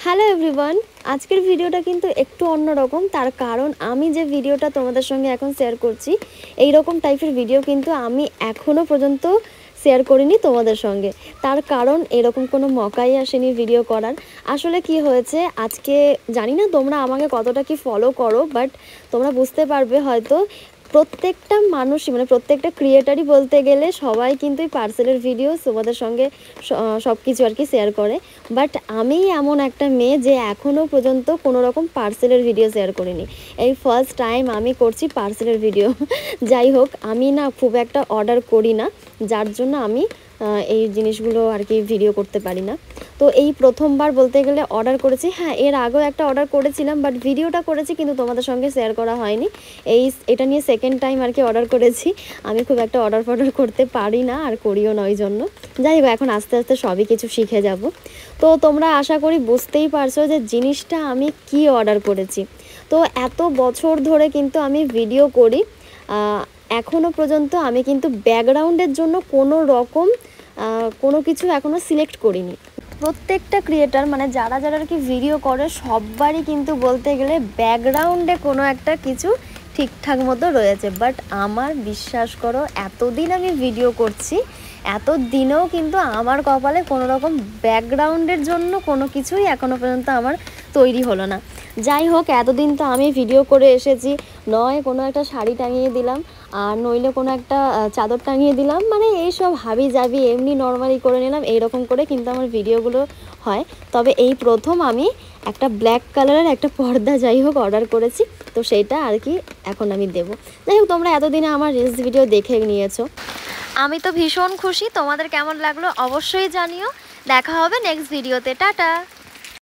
Hello everyone, আজকের ভিডিওটা কিন্তু একটু অন্যরকম। তার কারণ আমি যে ভিডিওটা তোমাদের সঙ্গে এখন শেয়ার করছি, এই রকম টাইপের ভিডিও কিন্তু আমি এখনও পর্যন্ত শেয়ার করিনি তোমাদের সঙ্গে। তার কারণ এরকম কোনো মকাই আসেনি ভিডিও করার। আসলে কি হয়েছে, আজকে জানি না তোমরা আমাকে কতটা কি ফলো করো, বাট তোমরা বুঝতে পারবে হয়তো প্রত্যেকটা মানুষই মানে প্রত্যেকটা ক্রিয়েটারই বলতে গেলে সবাই কিন্তু এই পার্সেলের ভিডিও তোমাদের সঙ্গে সব কিছু আর কি শেয়ার করে। বাট আমি এমন একটা মেয়ে যে এখনও পর্যন্ত কোনো রকম পার্সেলের ভিডিও শেয়ার করিনি। এই ফার্স্ট টাইম আমি করছি পার্সেলের ভিডিও। যাই হোক, আমি না খুব একটা অর্ডার করি না, যার জন্য আমি এই জিনিসগুলো আর কি ভিডিও করতে পারি না। তো এই প্রথমবার বলতে গেলে অর্ডার করেছি। হ্যাঁ, এর আগেও একটা অর্ডার করেছিলাম, বাট ভিডিওটা করেছি কিন্তু তোমাদের সঙ্গে শেয়ার করা হয়নি। এটা নিয়ে সেকেন্ড টাইম আর কি অর্ডার করেছি। আমি খুব একটা অর্ডার করতে পারি না, আর করিও না ওই জন্য। যাই হোক, এখন আস্তে আস্তে সবই কিছু শিখে যাব। তো তোমরা আশা করি বুঝতেই পারছো যে জিনিসটা আমি কি অর্ডার করেছি। তো এত বছর ধরে কিন্তু আমি ভিডিও করি, এখনও পর্যন্ত আমি কিন্তু ব্যাকগ্রাউন্ডের জন্য কোনো রকম কোনো কিছু এখনও সিলেক্ট করিনি। প্রত্যেকটা ক্রিয়েটার মানে যারা যারা আর কি ভিডিও করে সবারই কিন্তু বলতে গেলে ব্যাকগ্রাউন্ডে কোনো একটা কিছু ঠিকঠাক মতো রয়েছে। বাট আমার বিশ্বাস করো, এতদিন আমি ভিডিও করছি, এত দিনেও কিন্তু আমার কপালে কোনো রকম ব্যাকগ্রাউন্ডের জন্য কোনো কিছুই এখনও পর্যন্ত আমার তৈরি হলো না। যাই হোক, এতদিন তো আমি ভিডিও করে এসেছি, নয় কোনো একটা শাড়ি টাঙিয়ে দিলাম, আর নইলে কোনো একটা চাদর টাঙিয়ে দিলাম, মানে এইসব হাবি জাবি এমনি নর্মালি করে নিলাম, এইরকম করে কিন্তু আমার ভিডিওগুলো হয়। তবে এই প্রথম আমি একটা ব্ল্যাক কালারের একটা পর্দা যাই হোক অর্ডার করেছি, তো সেইটা আর কি এখন আমি দেবো। যাই হোক, তোমরা এতদিনে আমার রিলস ভিডিও দেখে নিয়েছো, আমি তো ভীষণ খুশি। তোমাদের কেমন লাগলো অবশ্যই জানিও। দেখা হবে নেক্সট ভিডিওতে। টাটা।